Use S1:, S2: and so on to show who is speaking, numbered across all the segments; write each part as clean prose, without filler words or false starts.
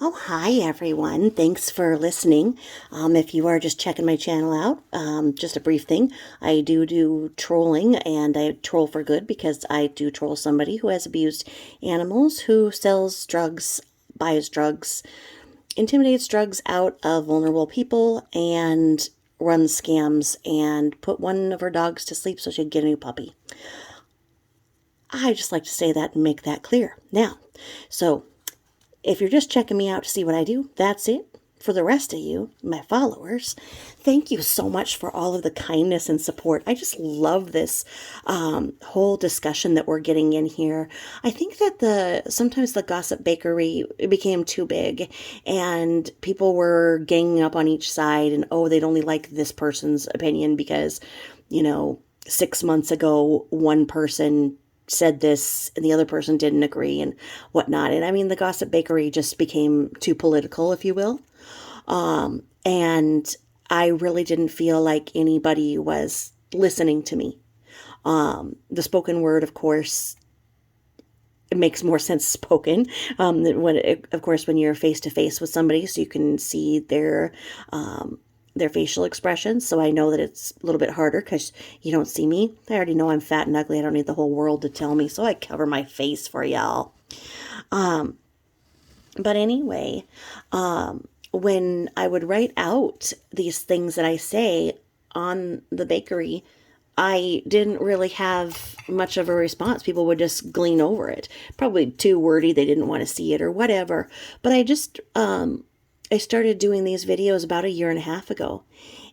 S1: Oh, hi everyone. Thanks for listening. If you are just checking my channel out, just a brief thing. I do trolling and I troll for good because I do troll somebody who has abused animals, who sells drugs, buys drugs, intimidates drugs out of vulnerable people, and runs scams and put one of her dogs to sleep so she'd get a new puppy. I just like to say that and make that clear. Now, so if you're just checking me out to see what I do, that's it. For the rest of you, my followers, thank you so much for all of the kindness and support. I just love this whole discussion that we're getting in here. I think that sometimes the gossip bakery became too big, and people were ganging up on each side, and oh, they'd only like this person's opinion because, you know, 6 months ago, one person said this and the other person didn't agree and whatnot. And I mean, the gossip bakery just became too political, if you will. And I really didn't feel like anybody was listening to me. The spoken word, of course, it makes more sense spoken. Of course, when you're face to face with somebody, so you can see their facial expressions. So I know that it's a little bit harder because you don't see me. I already know I'm fat and ugly. I don't need the whole world to tell me. So I cover my face for y'all. But anyway, when I would write out these things that I say on the bakery, I didn't really have much of a response. People would just glean over it. Probably too wordy. They didn't want to see it or whatever. But I started doing these videos about a year and a half ago.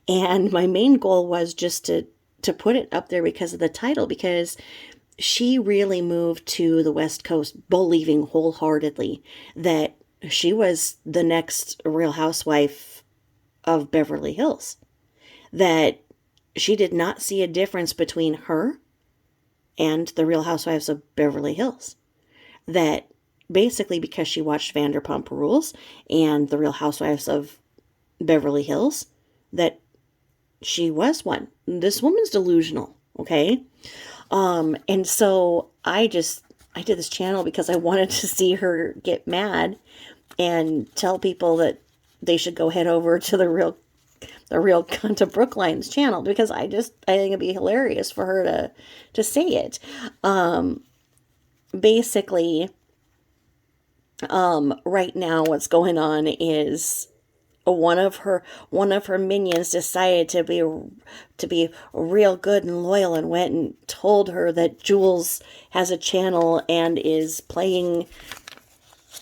S1: And my main goal was just to put it up there because of the title, because she really moved to the West Coast believing wholeheartedly that she was the next Real Housewife of Beverly Hills. That she did not see a difference between her and the Real Housewives of Beverly Hills. That basically because she watched Vanderpump Rules and the Real Housewives of Beverly Hills, that she was one. This woman's delusional, okay? And so I did this channel because I wanted to see her get mad and tell people that they should go head over to the Real Cunt Brookline's channel, because I think it'd be hilarious for her to say it. Basically, right now what's going on is one of her minions decided to be real good and loyal and went and told her that Jules has a channel and is playing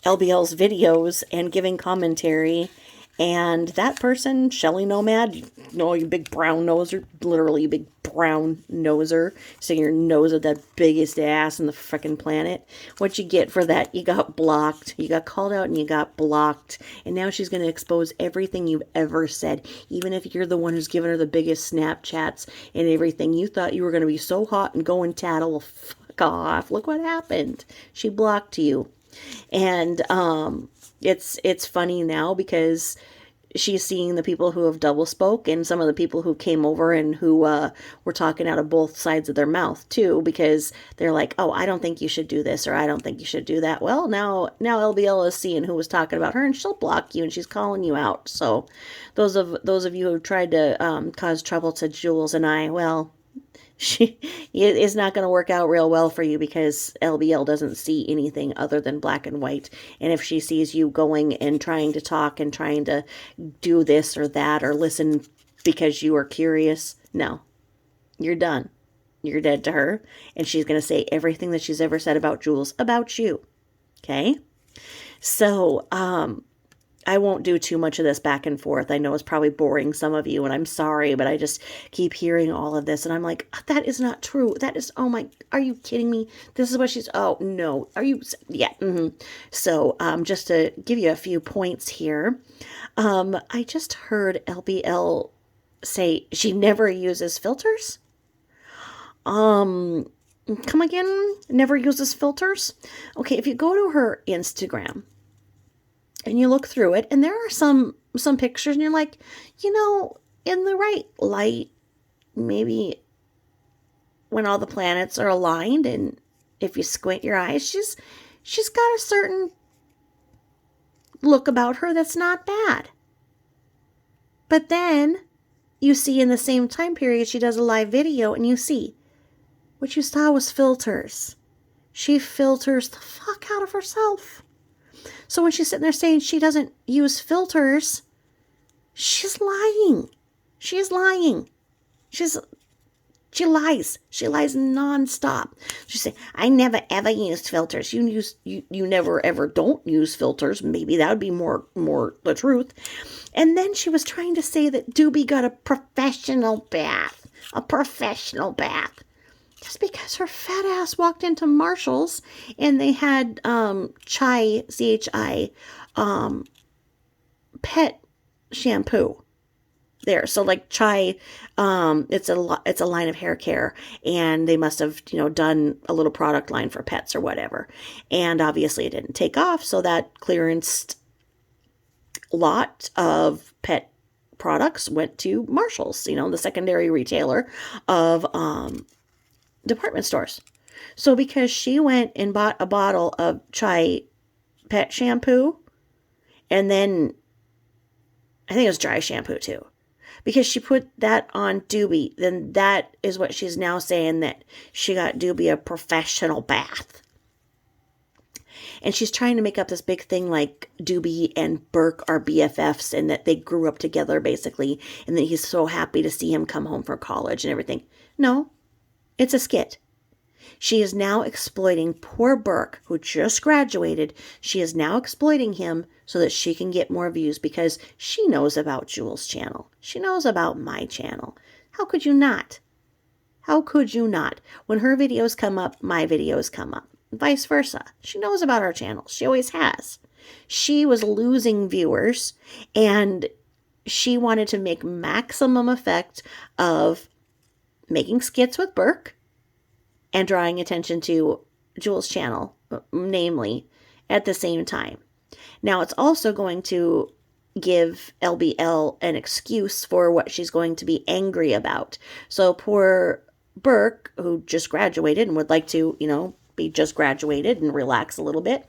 S1: LBL's videos and giving commentary. And that person, Shelly Nomad, you big brown noser, literally you big brown noser, sticking your nose at that biggest ass in the frickin' planet. What you get for that? You got blocked. You got called out and you got blocked. And now she's going to expose everything you've ever said. Even if you're the one who's given her the biggest Snapchats and everything. You thought you were going to be so hot and go and tattle. Well, fuck off. Look what happened. She blocked you. And it's funny now because she's seeing the people who have double spoke and some of the people who came over and who were talking out of both sides of their mouth too, because they're like, oh, I don't think you should do this, or I don't think you should do that. Well, now LBL is seeing who was talking about her, and she'll block you, and she's calling you out. So those of you who tried to cause trouble to Jules and I, well, she is not going to work out real well for you, because LBL doesn't see anything other than black and white. And if she sees you going and trying to talk and trying to do this or that or listen because you are curious, no, you're done. You're dead to her. And she's going to say everything that she's ever said about Jules about you. Okay? So, I won't do too much of this back and forth. I know it's probably boring some of you, and I'm sorry, but I just keep hearing all of this, and I'm like, that is not true. That is, oh my, are you kidding me? This is what she's, oh no, are you, yeah. So, just to give you a few points here, I just heard LBL say she never uses filters. Come again? Never uses filters? Okay, if you go to her Instagram, and you look through it, and there are some pictures, and you're like, in the right light, maybe when all the planets are aligned, and if you squint your eyes, she's got a certain look about her that's not bad. But then you see in the same time period, she does a live video and you see what you saw was filters. She filters the fuck out of herself. So when she's sitting there saying she doesn't use filters, she's lying. She is lying. She lies. She lies nonstop. She say, I never ever used filters. You never ever don't use filters. Maybe that would be more the truth. And then she was trying to say that Doobie got a professional bath. A professional bath. Just because her fat ass walked into Marshall's and they had Chai, CHI, pet shampoo there. So like Chai, it's a line of hair care, and they must have, done a little product line for pets or whatever. And obviously it didn't take off, so that clearance lot of pet products went to Marshall's, the secondary retailer of department stores. So because she went and bought a bottle of Chai pet shampoo, and then I think it was dry shampoo too, because she put that on Doobie, then that is what she's now saying, that she got Doobie a professional bath. And she's trying to make up this big thing like Doobie and Burke are BFFs and that they grew up together basically, and that he's so happy to see him come home from college and everything. No, it's a skit. She is now exploiting poor Burke, who just graduated. She is now exploiting him so that she can get more views because she knows about Jules' channel. She knows about my channel. How could you not? How could you not? When her videos come up, my videos come up. Vice versa. She knows about our channel. She always has. She was losing viewers, and she wanted to make maximum effect of making skits with Burke and drawing attention to Jules' channel, namely, at the same time. Now, it's also going to give LBL an excuse for what she's going to be angry about. So poor Burke, who just graduated and would like to, be just graduated and relax a little bit,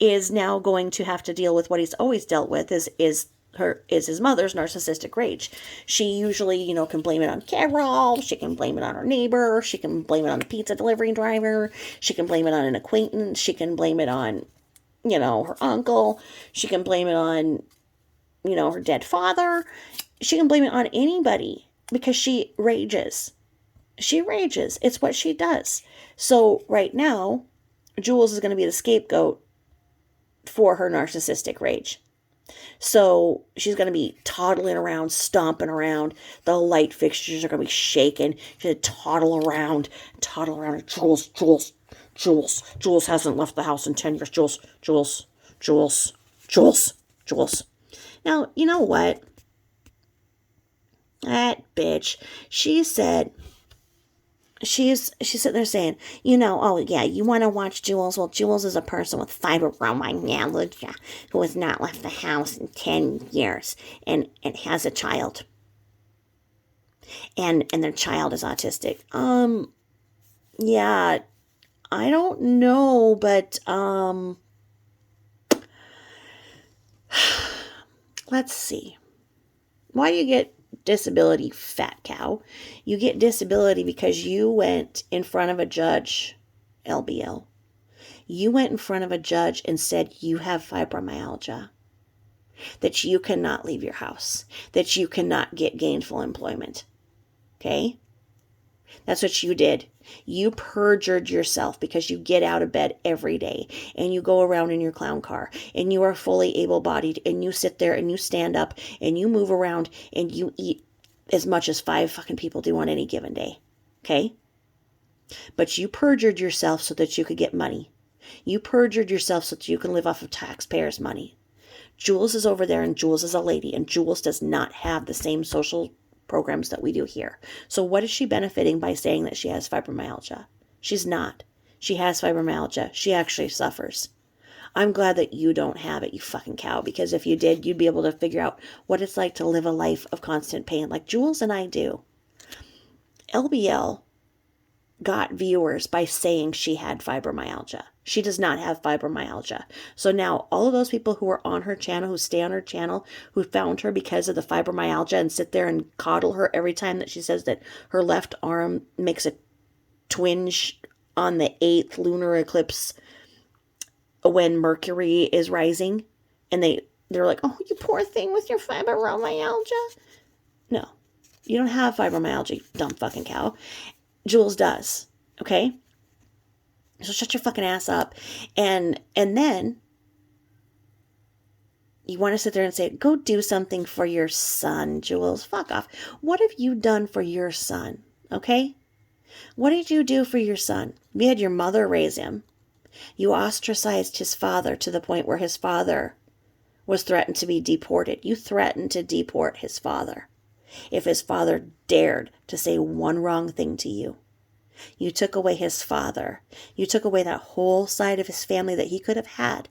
S1: is now going to have to deal with what he's always dealt with, is his mother's narcissistic rage. She usually, can blame it on Carol. She can blame it on her neighbor. She can blame it on the pizza delivery driver. She can blame it on an acquaintance. She can blame it on, her uncle. She can blame it on, her dead father. She can blame it on anybody because she rages. She rages. It's what she does. So right now, Jules is going to be the scapegoat for her narcissistic rage. So she's going to be toddling around, stomping around. The light fixtures are going to be shaking. She's going to toddle around. Jules hasn't left the house in 10 years. Jules. Now, you know what? That bitch, she said, she's sitting there saying, oh yeah, you want to watch Jules? Well, Jules is a person with fibromyalgia who has not left the house in 10 years and has a child. And their child is autistic. Yeah, I don't know, but, let's see. Why do you get disability, fat cow? You get disability because you went in front of a judge, LBL. You went in front of a judge and said you have fibromyalgia, that you cannot leave your house, that you cannot get gainful employment. Okay? That's what you did. You perjured yourself because you get out of bed every day and you go around in your clown car and you are fully able-bodied and you sit there and you stand up and you move around and you eat as much as 5 fucking people do on any given day. Okay? But you perjured yourself so that you could get money. You perjured yourself so that you can live off of taxpayers' money. Jules is over there and Jules is a lady and Jules does not have the same social programs that we do here. So what is she benefiting by saying that she has fibromyalgia? She's not. She has fibromyalgia. She actually suffers. I'm glad that you don't have it, you fucking cow, because if you did, you'd be able to figure out what it's like to live a life of constant pain like Jules and I do. LBL got viewers by saying she had fibromyalgia. She does not have fibromyalgia. So now all of those people who are on her channel, who stay on her channel, who found her because of the fibromyalgia and sit there and coddle her every time that she says that her left arm makes a twinge on the 8th lunar eclipse when Mercury is rising, and they're like, oh, you poor thing with your fibromyalgia. No, you don't have fibromyalgia, you dumb fucking cow. Jules does, okay? So shut your fucking ass up. And then you want to sit there and say, go do something for your son, Jules. Fuck off. What have you done for your son, okay? What did you do for your son? You had your mother raise him. You ostracized his father to the point where his father was threatened to be deported. You threatened to deport his father if his father dared to say one wrong thing to you. You took away his father. You took away that whole side of his family that he could have had.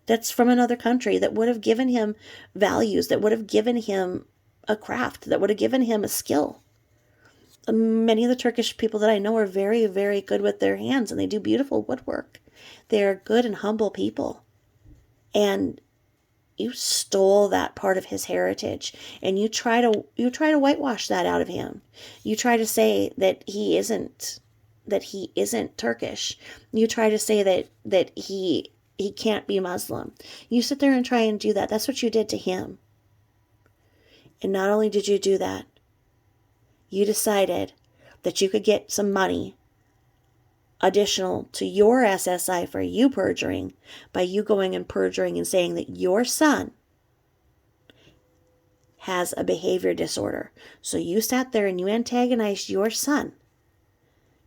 S1: That's from another country, that would have given him values, that would have given him a craft, that would have given him a skill. Many of the Turkish people that I know are very, very good with their hands, and they do beautiful woodwork. They're good and humble people. And you stole that part of his heritage, and you try to whitewash that out of him. You try to say that he isn't Turkish. You try to say that he can't be Muslim. You sit there and try and do that. That's what you did to him. And not only did you do that, you decided that you could get some money additional to your SSI for you perjuring by you going and perjuring and saying that your son has a behavior disorder. So you sat there and you antagonized your son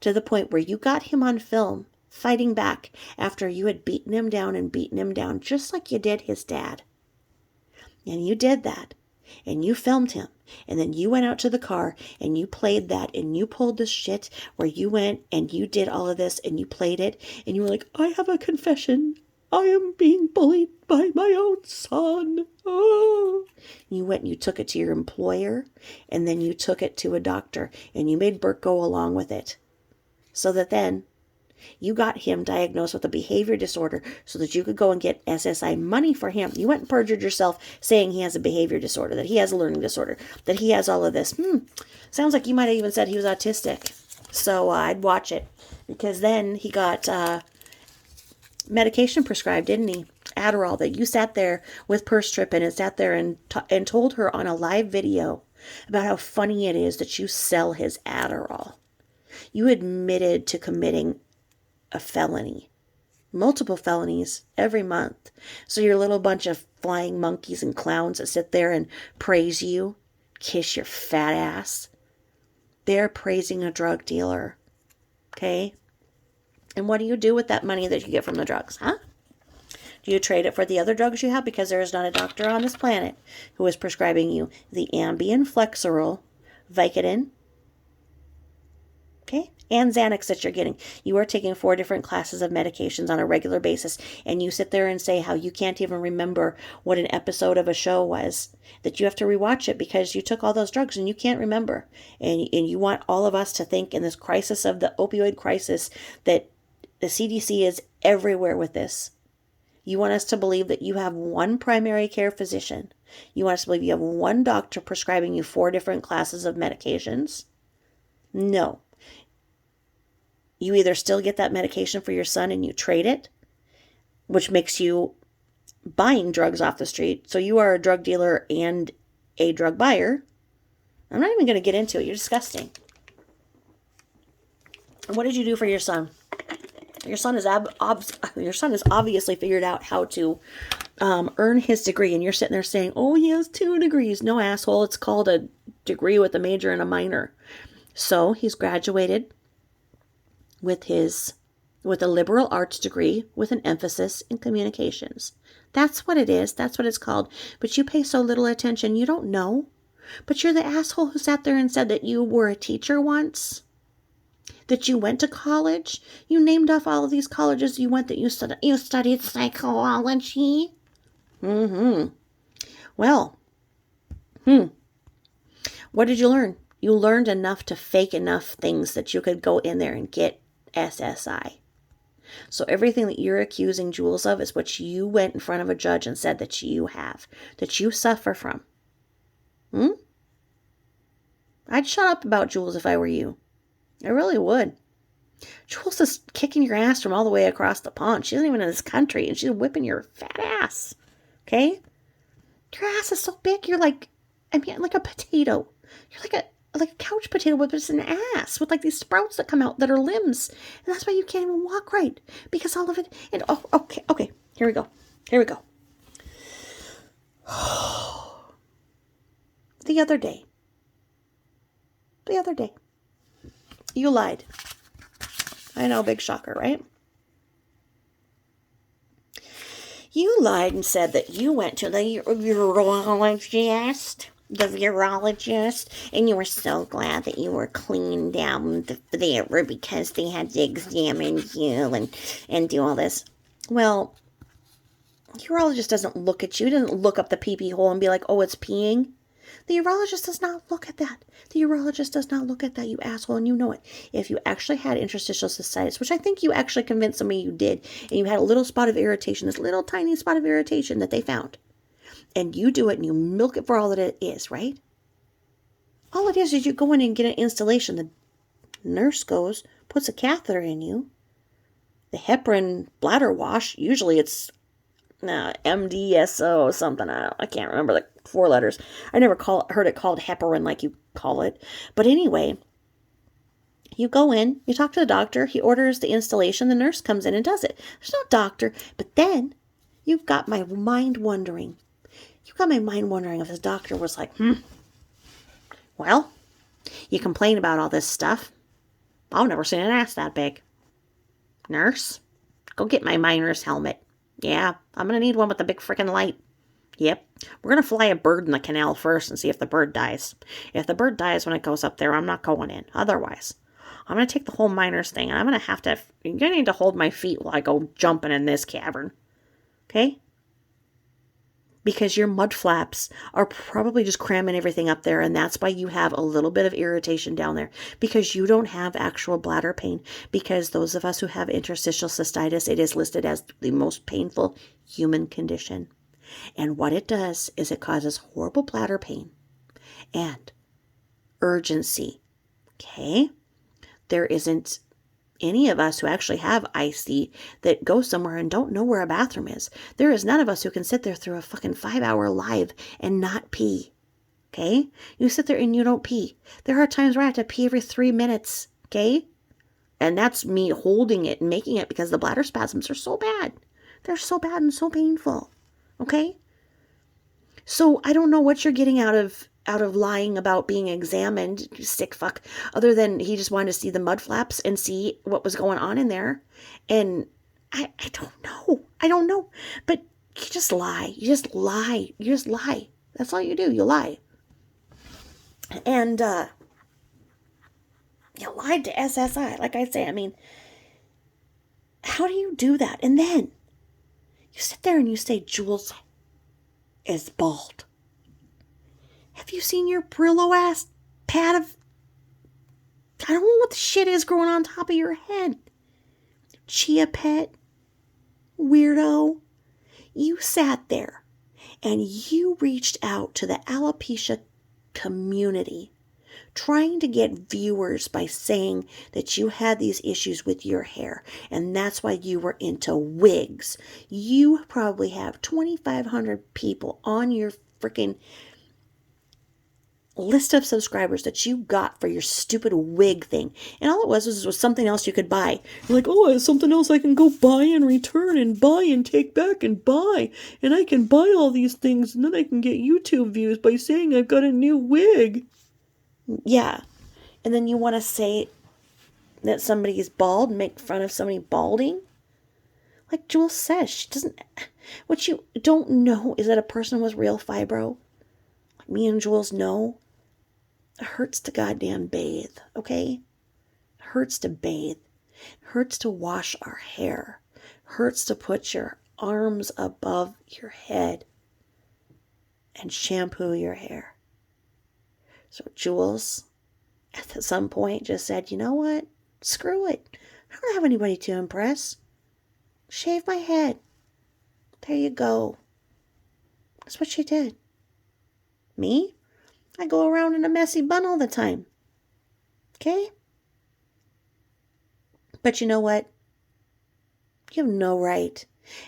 S1: to the point where you got him on film fighting back after you had beaten him down just like you did his dad. And you did that. And you filmed him. And then you went out to the car and you played that and you pulled this shit where you went and you did all of this and you played it and you were like, I have a confession. I am being bullied by my own son. Oh. You went and you took it to your employer, and then you took it to a doctor, and you made Bert go along with it. So that then you got him diagnosed with a behavior disorder so that you could go and get SSI money for him. You went and perjured yourself saying he has a behavior disorder, that he has a learning disorder, that he has all of this. Sounds like you might have even said he was autistic. So I'd watch it, because then he got medication prescribed, didn't he? Adderall, that you sat there with purse stripping and sat there and told her on a live video about how funny it is that you sell his Adderall. You admitted to committing a felony, multiple felonies every month. So your little bunch of flying monkeys and clowns that sit there and praise you, kiss your fat ass, they're praising a drug dealer. Okay? And what do you do with that money that you get from the drugs, huh? Do you trade it for the other drugs you have? Because there is not a doctor on this planet who is prescribing you the Ambien, Flexeril, Vicodin, okay, and Xanax that you're getting. You are taking 4 different classes of medications on a regular basis, and you sit there and say how you can't even remember what an episode of a show was, that you have to rewatch it because you took all those drugs and you can't remember. And you want all of us to think in this crisis of the opioid crisis that the CDC is everywhere with this. You want us to believe that you have one primary care physician. You want us to believe you have one doctor prescribing you 4 different classes of medications. No. You either still get that medication for your son and you trade it, which makes you buying drugs off the street. So you are a drug dealer and a drug buyer. I'm not even going to get into it. You're disgusting. And what did you do for your son? Your son is obviously figured out how to earn his degree, and you're sitting there saying, "Oh, he has 2 degrees." No, asshole. It's called a degree with a major and a minor. So he's graduated with a liberal arts degree with an emphasis in communications. That's what it is. That's what it's called. But you pay so little attention, you don't know. But you're the asshole who sat there and said that you were a teacher once. That you went to college. You named off all of these colleges you went that you studied psychology. Well, what did you learn? You learned enough to fake enough things that you could go in there and get SSI. So everything that you're accusing Jules of is what you went in front of a judge and said that you have, that you suffer from. I'd shut up about Jules if I were you. I really would. Jules is kicking your ass from all the way across the pond. She isn't even in this country, and she's whipping your fat ass. Okay? Your ass is so big, you're like, like a potato. You're like a couch potato with just an ass with like these sprouts that come out that are limbs. And that's why you can't even walk right. Because all of it, and okay. Here we go. The other day, you lied. I know, big shocker, right? You lied and said that you went to the virologist, and you were so glad that you were cleaned down there because they had to examine you and do all this. Well, the urologist doesn't look at you, doesn't look up the pee-pee hole and be like, oh, it's peeing. The urologist does not look at that. The urologist does not look at that, you asshole, and you know it. If you actually had interstitial cystitis, which I think you actually convinced somebody you did, and you had a little spot of irritation, this little tiny spot of irritation that they found, and you do it and you milk it for all that it is, right? All it is you go in and get an installation. The nurse goes, puts a catheter in you. The heparin bladder wash, usually it's MDSO something. I can't remember the 4 letters. I never heard it called heparin like you call it. But anyway, you go in, you talk to the doctor, he orders the installation, the nurse comes in and does it. There's no doctor. But then you've got my mind wondering. If this doctor was like, well, you complain about all this stuff. I've never seen an ass that big. Nurse, go get my miner's helmet. Yeah, I'm going to need one with a big freaking light. Yep, we're going to fly a bird in the canal first and see if the bird dies. If the bird dies when it goes up there, I'm not going in. Otherwise, I'm going to take the whole miner's thing and I'm going to have to, you're going to need to hold my feet while I go jumping in this cavern. Okay? Because your mud flaps are probably just cramming everything up there, and that's why you have a little bit of irritation down there, because you don't have actual bladder pain. Because those of us who have interstitial cystitis, it is listed as the most painful human condition. And what it does is it causes horrible bladder pain and urgency. Okay? There isn't any of us who actually have IC that go somewhere and don't know where a bathroom is. There is none of us who can sit there through a fucking 5-hour live and not pee. Okay? You sit there and you don't pee. There are times where I have to pee every 3 minutes. Okay? And that's me holding it and making it because the bladder spasms are so bad. They're so bad and so painful. Okay? So I don't know what you're getting out of lying about being examined, you sick fuck, other than he just wanted to see the mud flaps and see what was going on in there. And I don't know. But you just lie. You just lie. That's all you do. You lie. And you lied to SSI. Like I say, I mean, how do you do that? And then you sit there and you say, Jules is bald. Have you seen your Brillo ass pad of, I don't know what the shit is growing on top of your head? Chia pet, weirdo. You sat there and you reached out to the alopecia community trying to get viewers by saying that you had these issues with your hair and that's why you were into wigs. You probably have 2,500 people on your freaking list of subscribers that you got for your stupid wig thing. And all it was something else you could buy. You're like, oh, it's something else I can go buy and return and buy and take back and buy. And I can buy all these things and then I can get YouTube views by saying I've got a new wig. Yeah. And then you want to say that somebody is bald and make fun of somebody balding? Like Jules says, she doesn't... What you don't know is that a person with real fibro, like me and Jules know, it hurts to goddamn bathe, okay? It hurts to bathe. It hurts to wash our hair. It hurts to put your arms above your head and shampoo your hair. So, Jules, at some point just said, you know what? Screw it. I don't have anybody to impress. Shave my head. There you go. That's what she did. Me? I go around in a messy bun all the time. Okay? But you know what? You have no right.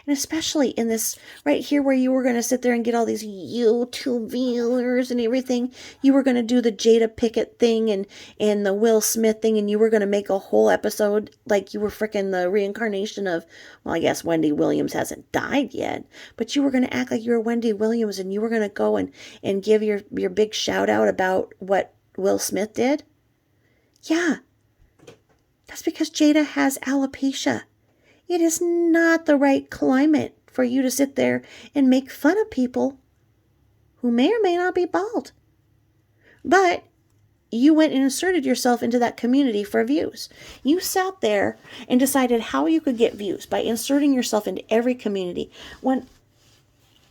S1: And especially in this right here where you were going to sit there and get all these YouTube viewers and everything. You were going to do the Jada Pickett thing and the Will Smith thing. And you were going to make a whole episode like you were freaking the reincarnation of, well, I guess Wendy Williams hasn't died yet. But you were going to act like you were Wendy Williams and you were going to go and give your big shout out about what Will Smith did. Yeah. That's because Jada has alopecia. It is not the right climate for you to sit there and make fun of people who may or may not be bald. But you went and inserted yourself into that community for views. You sat there and decided how you could get views by inserting yourself into every community when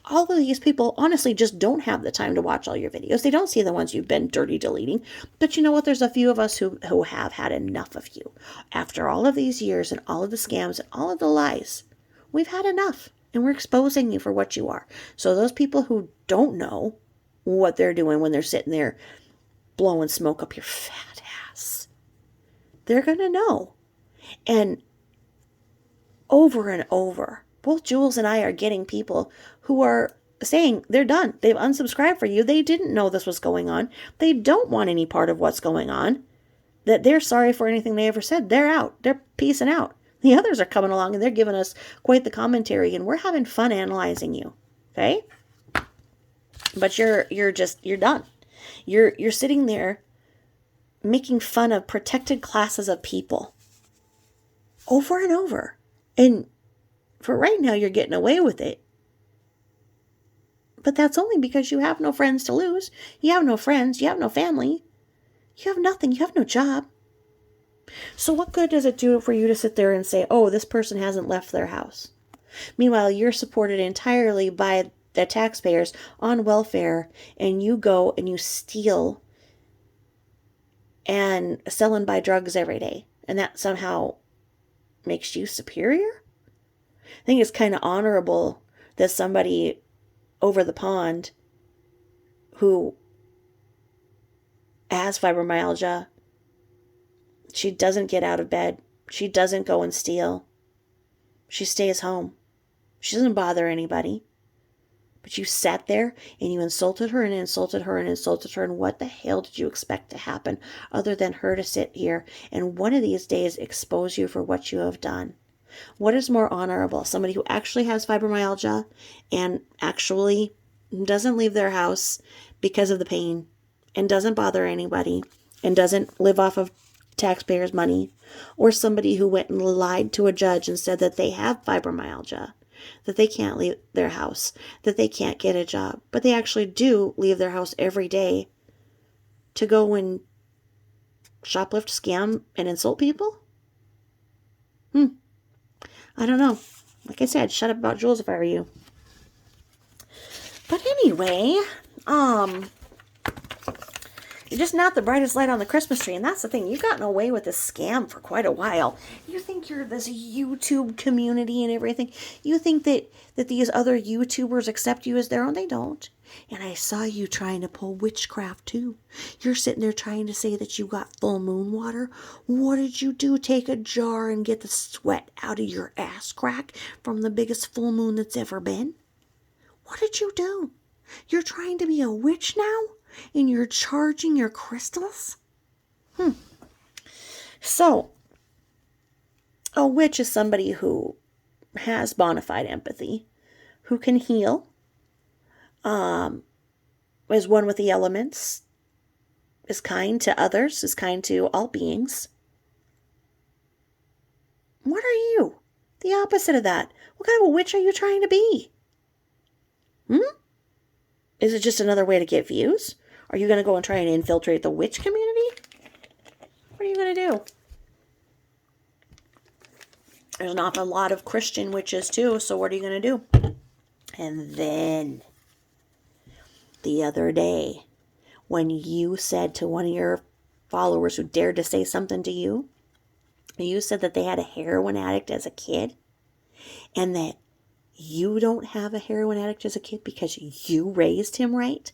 S1: all of these people honestly just don't have the time to watch all your videos. They don't see the ones you've been dirty deleting. But you know what? There's a few of us who have had enough of you. After all of these years and all of the scams and all of the lies, we've had enough. And we're exposing you for what you are. So those people who don't know what they're doing when they're sitting there blowing smoke up your fat ass, they're going to know. And over, both Jules and I are getting people who are saying they're done. They've unsubscribed for you. They didn't know this was going on. They don't want any part of what's going on. That they're sorry for anything they ever said. They're out. They're peacing out. The others are coming along and they're giving us quite the commentary and we're having fun analyzing you. Okay? But you're done. You're sitting there making fun of protected classes of people over and over. And for right now, you're getting away with it. But that's only because you have no friends to lose. You have no friends. You have no family. You have nothing. You have no job. So what good does it do for you to sit there and say, oh, this person hasn't left their house? Meanwhile, you're supported entirely by the taxpayers on welfare, and you go and you steal and sell and buy drugs every day. And that somehow makes you superior? I think it's kind of honorable that somebody over the pond who has fibromyalgia, she doesn't get out of bed. She doesn't go and steal. She stays home. She doesn't bother anybody. But you sat there and you insulted her and insulted her and insulted her. And what the hell did you expect to happen other than her to sit here and one of these days expose you for what you have done? What is more honorable? Somebody who actually has fibromyalgia and actually doesn't leave their house because of the pain and doesn't bother anybody and doesn't live off of taxpayers' money, or somebody who went and lied to a judge and said that they have fibromyalgia, that they can't leave their house, that they can't get a job, but they actually do leave their house every day to go and shoplift, scam, and insult people? I don't know. Like I said, shut up about Jules if I were you. But anyway, you're just not the brightest light on the Christmas tree. And that's the thing. You've gotten away with this scam for quite a while. You think you're this YouTube community and everything. You think that these other YouTubers accept you as their own. They don't. And I saw you trying to pull witchcraft too. You're sitting there trying to say that you got full moon water. What did you do? Take a jar and get the sweat out of your ass crack from the biggest full moon that's ever been? What did you do? You're trying to be a witch now? And you're charging your crystals? So, a witch is somebody who has bona fide empathy, who can heal, is one with the elements, is kind to others, is kind to all beings. What are you? The opposite of that. What kind of a witch are you trying to be? Is it just another way to get views? Are you going to go and try and infiltrate the witch community? What are you going to do? There's an awful lot of Christian witches too, so what are you going to do? And then, the other day, when you said to one of your followers who dared to say something to you. You said that they had a heroin addict as a kid, and that you don't have a heroin addict as a kid because you raised him right.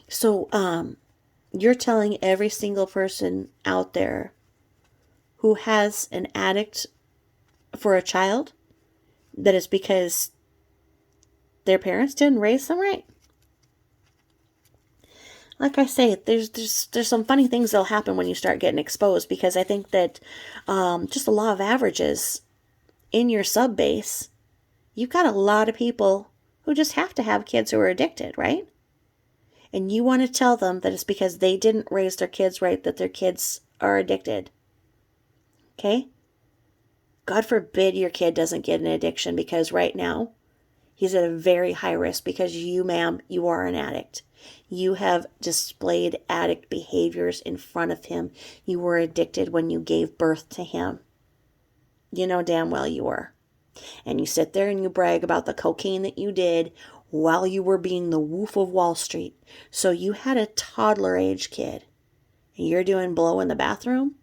S1: So, you're telling every single person out there who has an addict for a child that it's because their parents didn't raise them right. Like I say, there's some funny things that'll happen when you start getting exposed, because I think that just the law of averages in your sub base, you've got a lot of people who just have to have kids who are addicted, right? And you want to tell them that it's because they didn't raise their kids right that their kids are addicted. Okay? God forbid your kid doesn't get an addiction, because right now he's at a very high risk because you, ma'am, you are an addict. You have displayed addict behaviors in front of him. You were addicted when you gave birth to him. You know damn well you were. And you sit there and you brag about the cocaine that you did while you were being the Wolf of Wall Street. So you had a toddler age kid, and you're doing blow in the bathroom,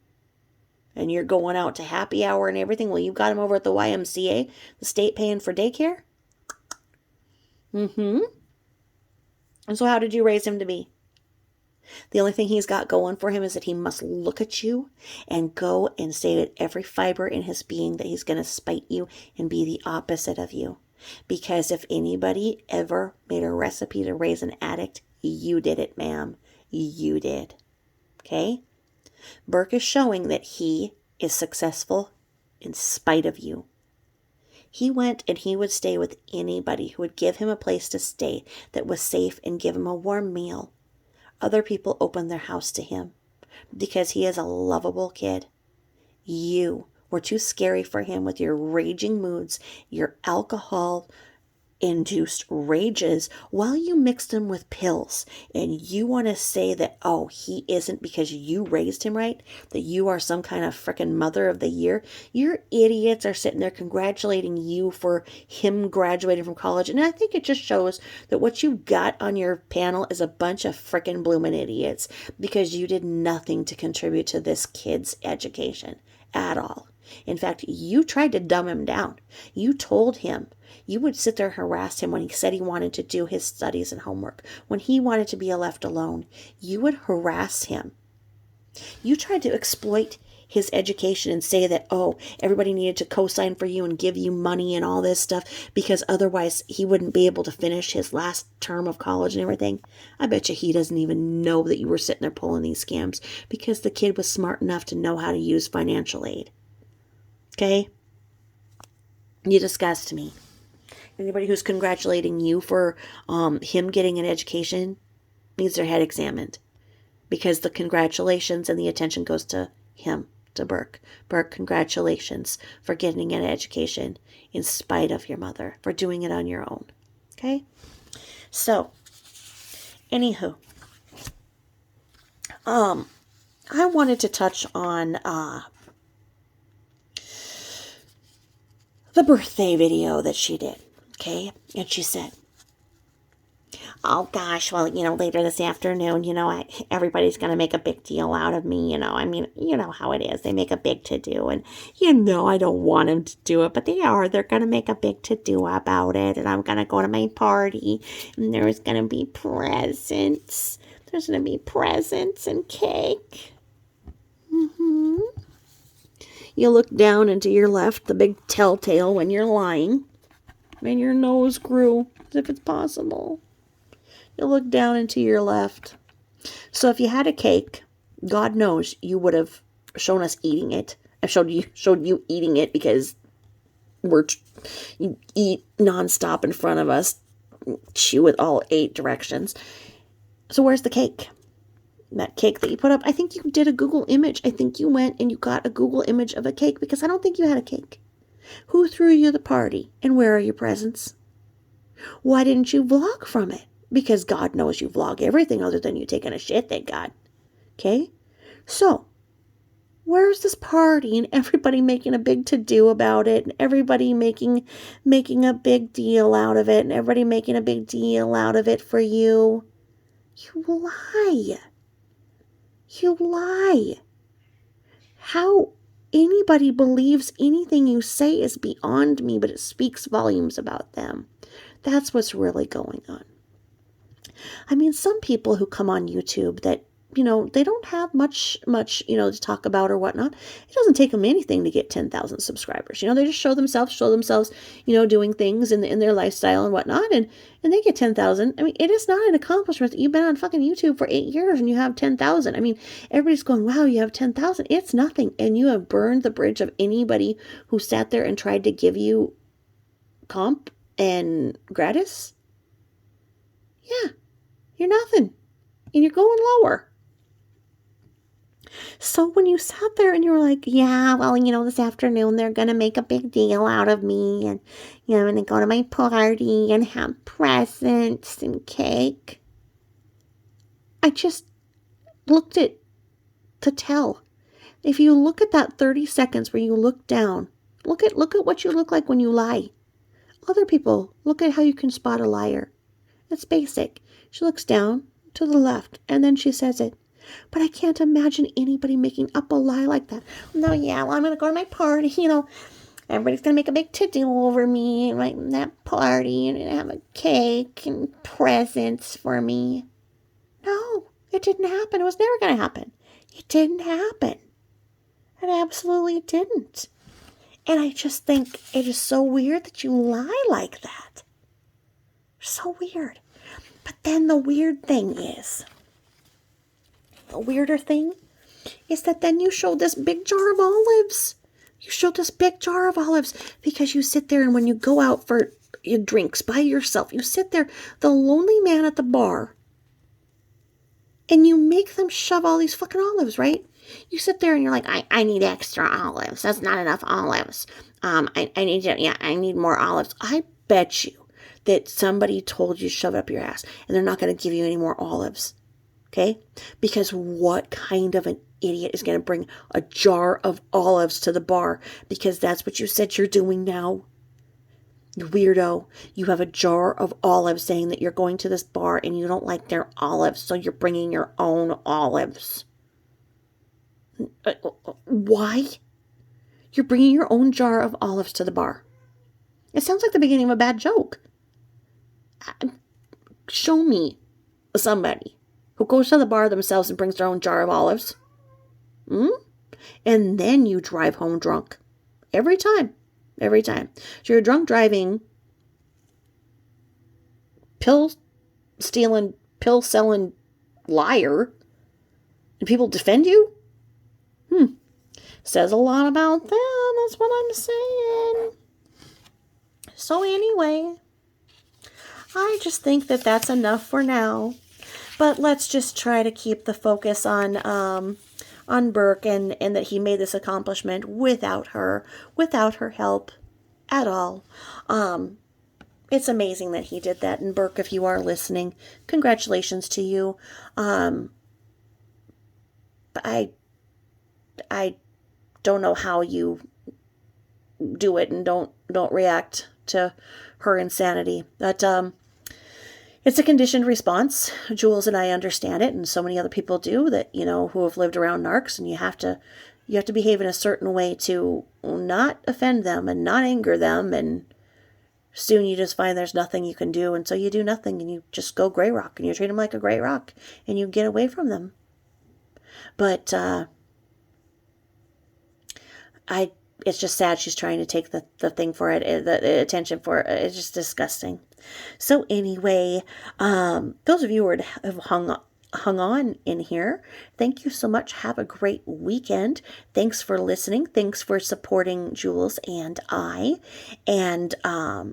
S1: and you're going out to happy hour and everything. Well, you got him over at the YMCA, the state paying for daycare. And so how did you raise him to be? The only thing he's got going for him is that he must look at you and go and say that every fiber in his being that he's going to spite you and be the opposite of you. Because if anybody ever made a recipe to raise an addict, you did it, ma'am. You did. Okay? Burke is showing that he is successful in spite of you. He went and he would stay with anybody who would give him a place to stay that was safe and give him a warm meal. Other people opened their house to him because he is a lovable kid. You were too scary for him with your raging moods, your alcohol-induced rages, while you mixed them with pills. And you want to say that, oh, he isn't because you raised him right, that you are some kind of frickin' mother of the year. Your idiots are sitting there congratulating you for him graduating from college. And I think it just shows that what you got on your panel is a bunch of frickin' bloomin' idiots, because you did nothing to contribute to this kid's education at all. In fact, you tried to dumb him down. You told him. You would sit there and harass him when he said he wanted to do his studies and homework. When he wanted to be left alone, you would harass him. You tried to exploit his education and say that, oh, everybody needed to co-sign for you and give you money and all this stuff, because otherwise he wouldn't be able to finish his last term of college and everything. I bet you he doesn't even know that you were sitting there pulling these scams, because the kid was smart enough to know how to use financial aid. Okay? You disgust me. Anybody who's congratulating you for him getting an education needs their head examined, because the congratulations and the attention goes to him, to Burke. Burke, congratulations for getting an education in spite of your mother, for doing it on your own. Okay? So, anywho, I wanted to touch on the birthday video that she did. Okay? And she said, oh gosh, well, later this afternoon, everybody's going to make a big deal out of me, I mean, you know how it is. They make a big to-do, and, I don't want them to do it, but they're going to make a big to-do about it, and I'm going to go to my party, and there's going to be presents. There's going to be presents and cake. You look down and to your left, the big telltale when you're lying, and your nose grew, as if it's possible. You look down and to your left. So if you had a cake, God knows you would have shown us eating it. I showed you eating it, because you eat nonstop in front of us, chew with all 8 directions. So where's the cake? That cake that you put up, I think you did a Google image. I think you went and you got a Google image of a cake, because I don't think you had a cake. Who threw you the party, and where are your presents? Why didn't you vlog from it? Because God knows you vlog everything other than you taking a shit, thank God. Okay? So, where's this party and everybody making a big to-do about it, and everybody making a big deal out of it, and everybody making a big deal out of it for you? You lie. You lie. How anybody believes anything you say is beyond me, but it speaks volumes about them. That's what's really going on. I mean, some people who come on YouTube that, they don't have much, to talk about or whatnot. It doesn't take them anything to get 10,000 subscribers. They just show themselves, doing things in their lifestyle and whatnot. And they get 10,000. I mean, it is not an accomplishment that you've been on fucking YouTube for 8 years and you have 10,000. I mean, everybody's going, wow, you have 10,000. It's nothing. And you have burned the bridge of anybody who sat there and tried to give you comp and gratis. Yeah. You're nothing. And you're going lower. So when you sat there and you were like, yeah, well, this afternoon they're going to make a big deal out of me. And, I'm going to go to my party and have presents and cake. I just looked at to tell. If you look at that 30 seconds where you look down, look at what you look like when you lie. Other people, look at how you can spot a liar. It's basic. She looks down to the left, and then she says it. But I can't imagine anybody making up a lie like that. No, yeah, well, I'm going to go to my party, Everybody's going to make a big to-do over me and that party and have a cake and presents for me. No, it didn't happen. It was never going to happen. It didn't happen. It absolutely didn't. And I just think it is so weird that you lie like that. So weird. But then the weirder thing is that then you show this big jar of olives. You show this big jar of olives because you sit there and when you go out for your drinks by yourself, you sit there, the lonely man at the bar, and you make them shove all these fucking olives, right? You sit there and you're like, I need extra olives. That's not enough olives. I need more olives. I bet you that somebody told you to shove it up your ass and they're not going to give you any more olives. Okay? Because what kind of an idiot is going to bring a jar of olives to the bar? Because that's what you said you're doing now. You weirdo. You have a jar of olives saying that you're going to this bar and you don't like their olives, so you're bringing your own olives. Why? You're bringing your own jar of olives to the bar. It sounds like the beginning of a bad joke. Show me somebody who goes to the bar themselves and brings their own jar of olives. And then you drive home drunk. Every time. So you're drunk driving, pill stealing, pill selling liar, and people defend you? Says a lot about them. That's what I'm saying. So anyway, I just think that that's enough for now. But let's just try to keep the focus on Burke and that he made this accomplishment without her help at all. It's amazing that he did that. And Burke, if you are listening, congratulations to you. I don't know how you do it and don't react to her insanity. But it's a conditioned response. Jules and I understand it, and so many other people do that, who have lived around narcs, and you have to behave in a certain way to not offend them and not anger them, and soon you just find there's nothing you can do, and so you do nothing, and you just go gray rock, and you treat them like a gray rock, and you get away from them. But it's just sad she's trying to take the thing for it, the attention for it. It's just disgusting. So anyway, those of you who have hung on in here, thank you so much. Have a great weekend. Thanks for listening. Thanks for supporting Jules and I. And I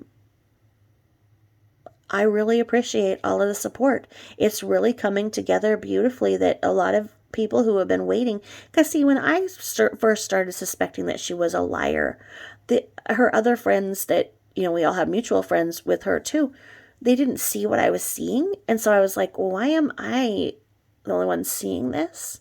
S1: really appreciate all of the support. It's really coming together beautifully that a lot of people who have been waiting, because see, when I first started suspecting that she was a liar, her other friends that, we all have mutual friends with her too, they didn't see what I was seeing, and so I was like, well, why am I the only one seeing this?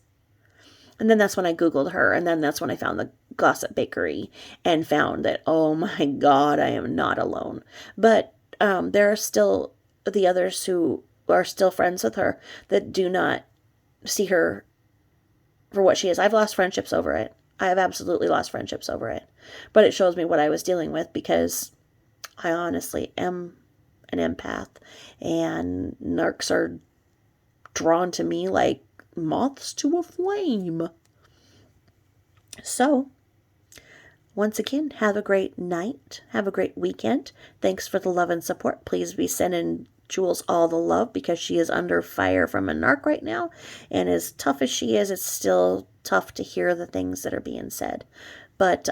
S1: And then that's when I Googled her, and then that's when I found the Gossip Bakery and found that, oh my God, I am not alone. But there are still the others who are still friends with her that do not see her for what she is. I've lost friendships over it. I have absolutely lost friendships over it. But it shows me what I was dealing with, because I honestly am an empath, and narcs are drawn to me like moths to a flame. So, once again, have a great night. Have a great weekend. Thanks for the love and support. Please be sending Jules all the love, because she is under fire from a narc right now. And as tough as she is, it's still tough to hear the things that are being said. But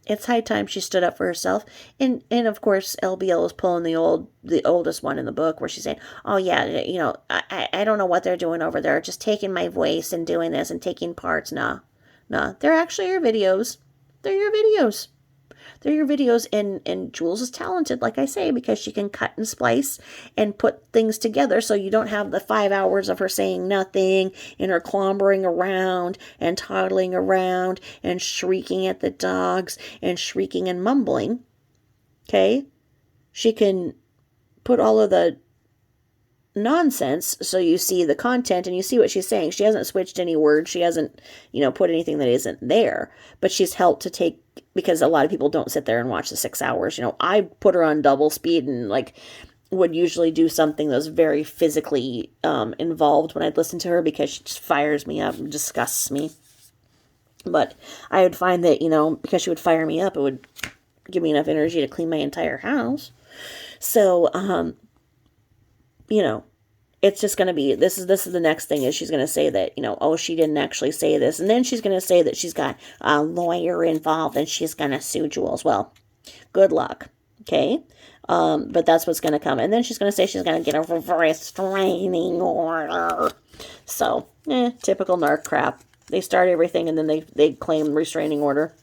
S1: it's high time she stood up for herself. And of course, LBL is pulling the oldest one in the book, where she's saying, oh yeah, I don't know what they're doing over there. Just taking my voice and doing this and taking parts. Nah, they're actually your videos. They're your videos. They're your videos, and Jules is talented, like I say, because she can cut and splice and put things together, so you don't have the 5 hours of her saying nothing and her clambering around and toddling around and shrieking at the dogs and shrieking and mumbling. Okay? She can put all of the nonsense, so you see the content and you see what she's saying. She hasn't switched any words. She hasn't, put anything that isn't there. But she's helped to take, because a lot of people don't sit there and watch the 6 hours. I put her on double speed and would usually do something that was very physically involved when I'd listen to her, because she just fires me up and disgusts me. But I would find that, because she would fire me up, it would give me enough energy to clean my entire house. So, it's just going to be, this is the next thing, is she's going to say that, oh, she didn't actually say this. And then she's going to say that she's got a lawyer involved and she's going to sue Jules. Well, good luck. Okay. But that's what's going to come. And then she's going to say she's going to get a restraining order. So, typical narc crap. They start everything and then they claim restraining order.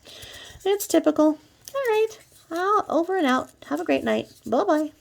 S1: It's typical. All right. Over and out. Have a great night. Bye-bye.